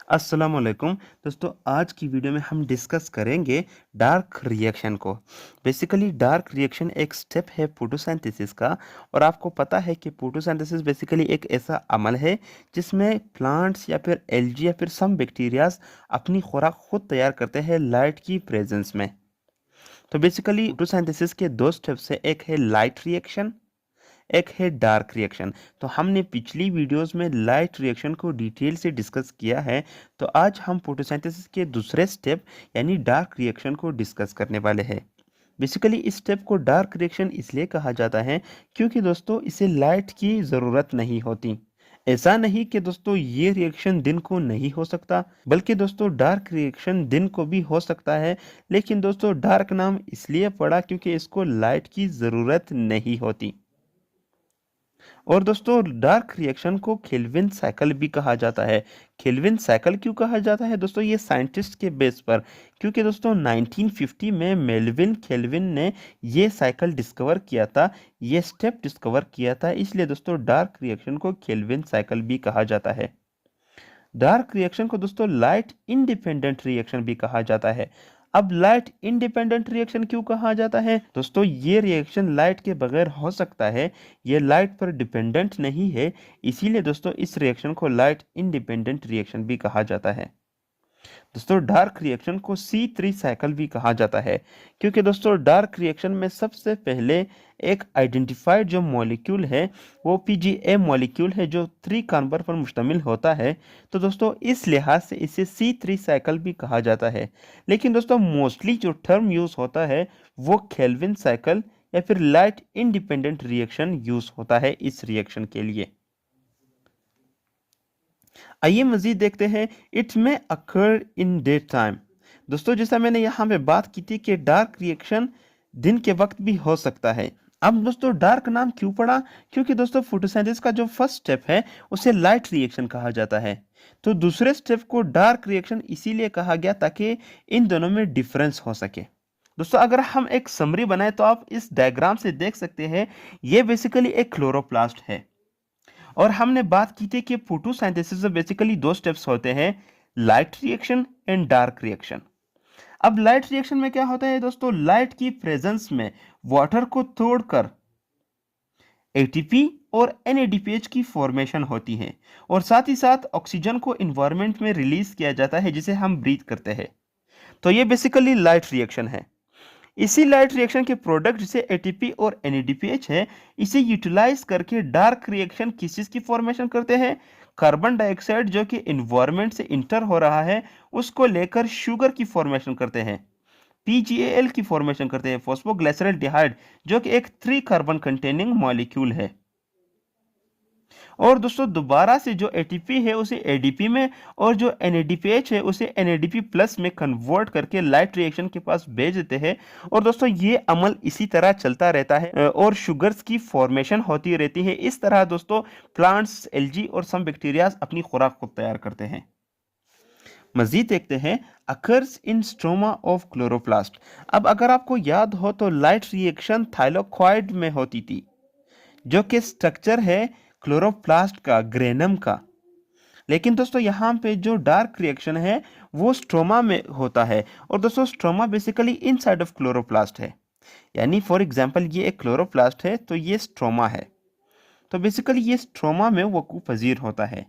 अस्सलामुअलैकुम दोस्तों, आज की वीडियो में हम डिस्कस करेंगे डार्क रिएक्शन को। बेसिकली डार्क रिएक्शन एक स्टेप है फोटोसिंथेसिस का। और आपको पता है कि फोटोसिंथेसिस बेसिकली एक ऐसा अमल है जिसमें प्लांट्स या फिर एल्गी या फिर सम बैक्टीरियाज अपनी खुराक खुद तैयार करते हैं लाइट की प्रेजेंस में। तो बेसिकली फोटोसिंथेसिस के दो स्टेप्स है, एक है लाइट रिएक्शन, एक है डार्क रिएक्शन। तो हमने पिछली वीडियोस में लाइट रिएक्शन को डिटेल से डिस्कस किया है। तो आज हम फोटोसिंथेसिस के दूसरे स्टेप यानी डार्क रिएक्शन को डिस्कस करने वाले हैं। बेसिकली इस स्टेप को डार्क रिएक्शन इसलिए कहा जाता है क्योंकि दोस्तों इसे लाइट की ज़रूरत नहीं होती। ऐसा नहीं कि दोस्तों ये रिएक्शन दिन को नहीं हो सकता, बल्कि दोस्तों डार्क रिएक्शन दिन को भी हो सकता है। लेकिन दोस्तों डार्क नाम इसलिए पड़ा क्योंकि इसको लाइट की ज़रूरत नहीं होती। और दोस्तों डार्क रिएक्शन को केल्विन साइकिल भी कहा जाता है। केल्विन साइकिल क्यों कहा जाता है दोस्तों, ये साइंटिस्ट के बेस पर, क्योंकि दोस्तों 1950 में मेल्विन केल्विन ने ये साइकिल डिस्कवर किया था, ये स्टेप डिस्कवर किया था। इसलिए दोस्तों डार्क रिएक्शन को केल्विन साइकिल भी कहा जाता है। डार्क रिएक्शन को दोस्तों लाइट इंडिपेंडेंट रिएक्शन भी कहा जाता है। अब लाइट इंडिपेंडेंट रिएक्शन क्यों कहा जाता है दोस्तों, ये रिएक्शन लाइट के बगैर हो सकता है, ये लाइट पर डिपेंडेंट नहीं है। इसीलिए दोस्तों इस रिएक्शन को लाइट इंडिपेंडेंट रिएक्शन भी कहा जाता है। दोस्तों डार्क रिएक्शन को C3 साइकिल भी कहा जाता है, क्योंकि दोस्तों डार्क रिएक्शन में सबसे पहले एक आइडेंटिफाइड जो मॉलिक्यूल है वो PGA मॉलिक्यूल है जो 3 कार्बन पर मुश्तमिल होता है। तो दोस्तों इस लिहाज से इसे C3 साइकिल भी कहा जाता है। लेकिन दोस्तों मोस्टली जो टर्म यूज होता है वो केल्विन साइकिल या फिर लाइट इंडिपेंडेंट रिएक्शन यूज होता है इस रिएक्शन के लिए। आइए मजीद देखते हैं, इट में अकर इन डे टाइम। दोस्तों जैसा मैंने यहाँ पे बात की थी कि डार्क रिएक्शन दिन के वक्त भी हो सकता है। अब दोस्तों डार्क नाम क्यों पड़ा, क्योंकि दोस्तों फोटोसिंथेसिस का जो फर्स्ट स्टेप है उसे लाइट रिएक्शन कहा जाता है। तो दूसरे स्टेप को डार्क रिएक्शन इसीलिए कहा गया ताकि इन दोनों में डिफरेंस हो सके। दोस्तों अगर हम एक समरी बनाए तो आप इस डायग्राम से देख सकते हैं, ये बेसिकली एक क्लोरोप्लास्ट है। और हमने बात की थी कि फोटोसिंथेसिस में बेसिकली दो स्टेप्स होते हैं, light reaction and dark reaction. अब लाइट रिएक्शन में क्या होता है दोस्तों, लाइट की प्रेजेंस में वाटर को तोड़कर ATP और NADPH की फॉर्मेशन होती है और साथ ही साथ ऑक्सीजन को इन्वायरमेंट में रिलीज किया जाता है जिसे हम ब्रीथ करते हैं। तो ये बेसिकली लाइट रिएक्शन है। इसी लाइट रिएक्शन के प्रोडक्ट जिसे ATP और NADPH है, इसे यूटिलाइज करके डार्क रिएक्शन किस चीज की फॉर्मेशन करते हैं, कार्बन डाइऑक्साइड जो कि इन्वायरमेंट से इंटर हो रहा है उसको लेकर शुगर की फॉर्मेशन करते हैं, PGAL की फॉर्मेशन करते हैं, फॉस्फोग्लिसरॉल्डिहाइड, जो कि एक 3 कार्बन कंटेनिंग मॉलिक्यूल है। और दोस्तों दोबारा से जो ATP है उसे ADP में और जो NADPH है उसे NADP प्लस में कन्वर्ट करके लाइट रिएक्शन के पास भेज देते हैं। और दोस्तों ये अमल इसी तरह चलता रहता है और शुगर्स की फॉर्मेशन होती रहती है। इस तरह दोस्तों प्लांट्स, एल्गी और सम बैक्टीरिया अपनी खुराक को तैयार करते हैं। मजीद देखते हैं, occurs in stroma of chloroplast. अब अगर आपको याद हो तो लाइट रिएक्शन थाइलाकोइड में होती थी, जो कि स्ट्रक्चर है क्लोरोप्लास्ट का, ग्रेनम का। लेकिन दोस्तों यहाँ पे जो डार्क रिएक्शन है वो स्ट्रोमा में होता है। और दोस्तों stroma basically inside of chloroplast है, यानी फॉर एग्जांपल ये एक क्लोरोप्लास्ट है तो ये स्ट्रोमा है। तो बेसिकली ये स्ट्रोमा में वकूफ पजीर होता है।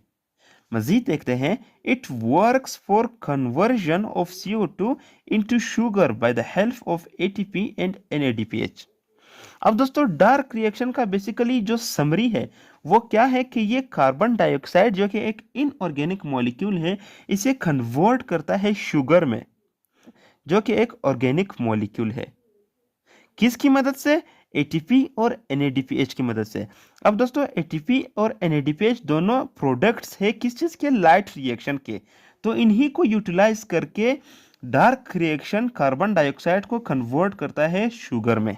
मजीद देखते हैं, it works for conversion of CO2 into sugar by the help of ATP and NADPH। अब दोस्तों डार्क रिएक्शन का बेसिकली जो समरी है वो क्या है कि ये कार्बन डाइऑक्साइड जो कि एक इनऑर्गेनिक मॉलिक्यूल है इसे कन्वर्ट करता है शुगर में, जो कि एक ऑर्गेनिक मॉलिक्यूल है। किसकी मदद से, ATP और NADPH की मदद से। अब दोस्तों ATP और NADPH दोनों प्रोडक्ट्स है किस चीज के, लाइट रिएक्शन के। तो इन्हीं को यूटिलाइज करके डार्क रिएक्शन कार्बन डाइऑक्साइड को कन्वर्ट करता है शुगर में।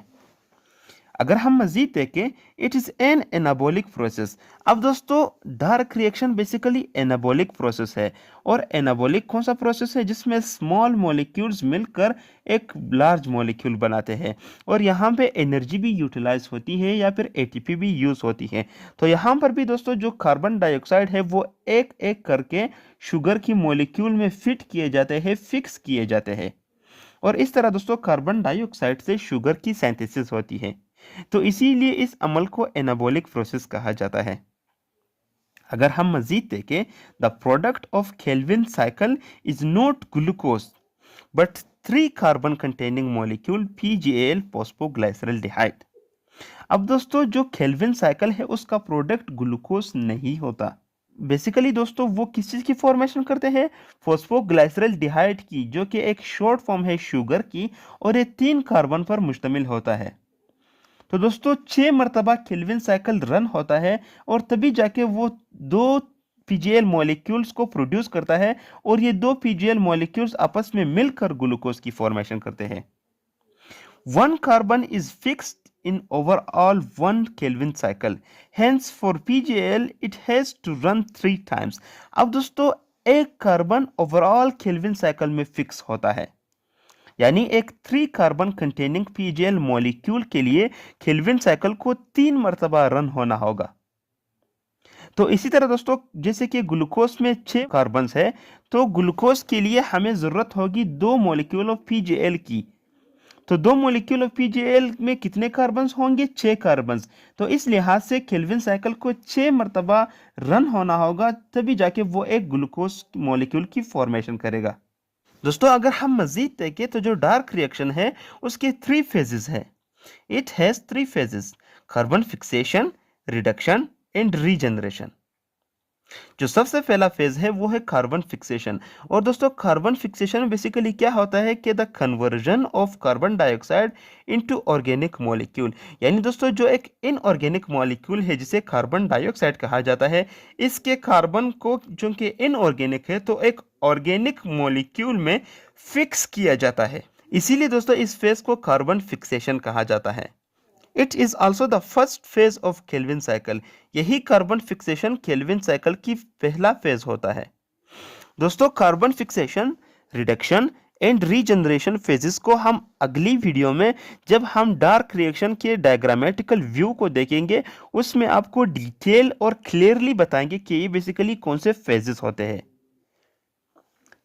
अगर हम मजीद देखें, it is an anabolic process. अब दोस्तों dark reaction basically anabolic process है। और एनाबॉलिक कौन सा प्रोसेस है? जिसमें स्मॉल मॉलिक्यूल्स मिलकर एक लार्ज मॉलिक्यूल बनाते हैं और यहाँ पे एनर्जी भी यूटिलाइज होती है या फिर एटीपी भी यूज होती है। तो यहाँ पर भी दोस्तों जो कार्बन डाइऑक्साइड है वो एक एक करके शुगर की मॉलिक्यूल में फिट किए जाते हैं, फिक्स किए जाते हैं। और इस तरह दोस्तों कार्बन डाइऑक्साइड से शुगर की सिंथेसिस होती है। तो इसीलिए इस अमल को एनाबॉलिक प्रोसेस कहा जाता है। अगर हम मजीद देखें, the product of Calvin cycle is not glucose but 3 carbon containing molecule PGAL फॉस्फोग्लाइसरल्डिहाइड। अब दोस्तों जो केल्विन साइकिल है उसका प्रोडक्ट ग्लूकोज नहीं होता। बेसिकली दोस्तों वो किस चीज की फॉर्मेशन करते हैं? फॉस्फोग्लाइसरल्डिहाइड की, जो कि एक शॉर्ट फॉर्म है शुगर की और ये 3 कार्बन पर मुश्तमिल होता है। तो दोस्तों 6 मरतबा केल्विन साइकिल रन होता है और तभी जाके वो 2 PGL मॉलिक्यूल्स को प्रोड्यूस करता है और ये 2 PGL मॉलिक्यूल्स आपस में मिलकर ग्लूकोज की फॉर्मेशन करते हैं। 1 carbon is fixed in overall 1 Kelvin cycle. Hence, for PGL, it has to run 3 times. अब दोस्तों एक कार्बन ओवरऑल केल्विन साइकिल में फिक्स होता है, यानी एक 3 कार्बन कंटेनिंग PGL मॉलिक्यूल के लिए केल्विन साइकिल को 3 मरतबा रन होना होगा। तो इसी तरह दोस्तों जैसे कि ग्लूकोज में 6 कार्बन्स है, तो ग्लूकोज के लिए हमें जरूरत होगी 2 मॉलिक्यूल ऑफ PGL की। तो 2 मॉलिक्यूल ऑफ PGL में कितने कार्बन्स होंगे? 6 कार्बन्स। तो इस लिहाज से केल्विन साइकिल को 6 मरतबा रन होना होगा, तभी जाके वो एक ग्लूकोज मॉलिक्यूल की फॉर्मेशन करेगा। दोस्तों अगर हम मजीद देखें तो जो डार्क रिएक्शन है उसके 3 फेजेस है। It has 3 phases: carbon fixation, reduction and regeneration. जो सबसे पहला फेज है वो है कार्बन फिक्सेशन। और दोस्तों कार्बन फिक्सेशन बेसिकली क्या होता है कि the conversion of carbon dioxide into organic molecule, यानी दोस्तों जो एक इनऑर्गेनिक मॉलिक्यूल है जिसे कार्बन डाइऑक्साइड कहा जाता है, इसके कार्बन को जो कि इनऑर्गेनिक है तो एक ऑर्गेनिक मॉलिक्यूल में फिक्स किया जाता है। इसीलिए दोस्तों इस फेज को कार्बन फिक्सेशन कहा जाता है। It is also the first phase of Calvin cycle. यही कार्बन फिक्सेशन केल्विन साइकिल की पहला फेज होता है। दोस्तों carbon fixation, reduction and regeneration phases को हम अगली वीडियो में जब हम डार्क रिएक्शन के डायग्रामेटिकल व्यू को देखेंगे उसमें आपको डिटेल और क्लियरली बताएंगे कि ये बेसिकली कौन से फेजेस होते हैं।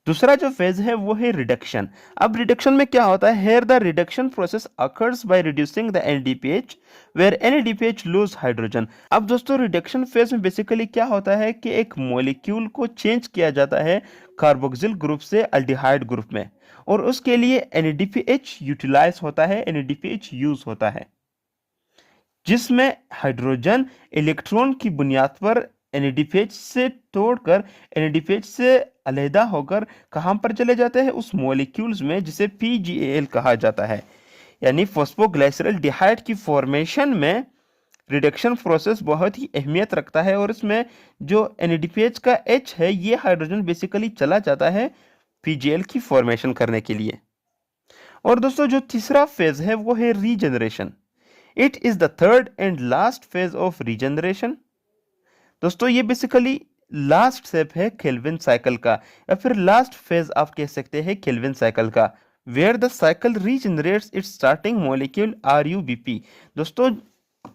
दूसरा जो फेज है वो है रिडक्शन। अब रिडक्शन में क्या होता है? Here the reduction process occurs by reducing the NADPH where NADPH lose hydrogen. अब दोस्तों रिडक्शन फेज में बेसिकली क्या होता है कि एक मॉलिक्यूल को चेंज किया जाता है कार्बोक्सिल ग्रुप से अल्डिहाइड ग्रुप में, और उसके लिए NADPH यूटिलाइज होता है, NADPH यूज होता है, जिसमें हाइड्रोजन इलेक्ट्रॉन की बुनियाद पर NADPH से तोड़कर NADPH से अलहदा होकर कहां पर चले जाते हैं? उस मॉलिक्यूल्स में जिसे PGAL कहा जाता है। यानी फॉस्फोग्लाइसरल्डिहाइड की फॉर्मेशन में रिडक्शन प्रोसेस बहुत ही अहमियत रखता है और इसमें जो NADPH का H है ये हाइड्रोजन बेसिकली चला जाता है PGAL की फॉर्मेशन करने के लिए। और दोस्तों जो तीसरा फेज है वो है regeneration. It is the third and last phase of regeneration. दोस्तों ये बेसिकली लास्ट स्टेप है केल्विन साइकिल का, या फिर लास्ट फेज आप कह सकते हैं केल्विन साइकिल का, where the cycle regenerates its starting molecule RUBP। दोस्तों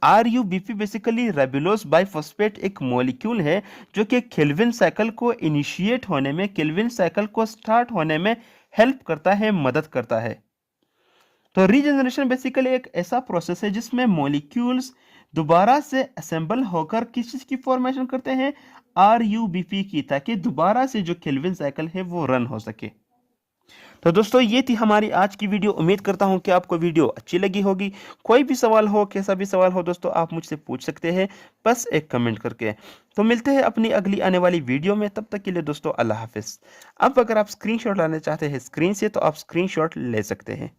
RUBP बेसिकली रेबुलोज बाइफॉस्फेट एक मॉलिक्यूल है जो कि केल्विन साइकिल को इनिशिएट होने में, केल्विन साइकिल को स्टार्ट होने में हेल्प करता है, मदद करता है। तो रीजनरेशन बेसिकली एक ऐसा प्रोसेस है जिसमें मॉलिक्यूल्स दोबारा से असेंबल होकर किस चीज की फॉर्मेशन करते हैं? RUBP की, ताकि दोबारा से जो केल्विन साइकिल है वो रन हो सके। तो दोस्तों ये थी हमारी आज की वीडियो। उम्मीद करता हूं कि आपको वीडियो अच्छी लगी होगी। कोई भी सवाल हो, कैसा भी सवाल हो दोस्तों, आप मुझसे पूछ सकते हैं बस एक कमेंट करके। तो मिलते हैं अपनी अगली आने वाली वीडियो में, तब तक के लिए दोस्तों अल्लाह हाफिज। अब अगर आप स्क्रीनशॉट लाना चाहते हैं स्क्रीन से तो आप स्क्रीनशॉट ले सकते हैं।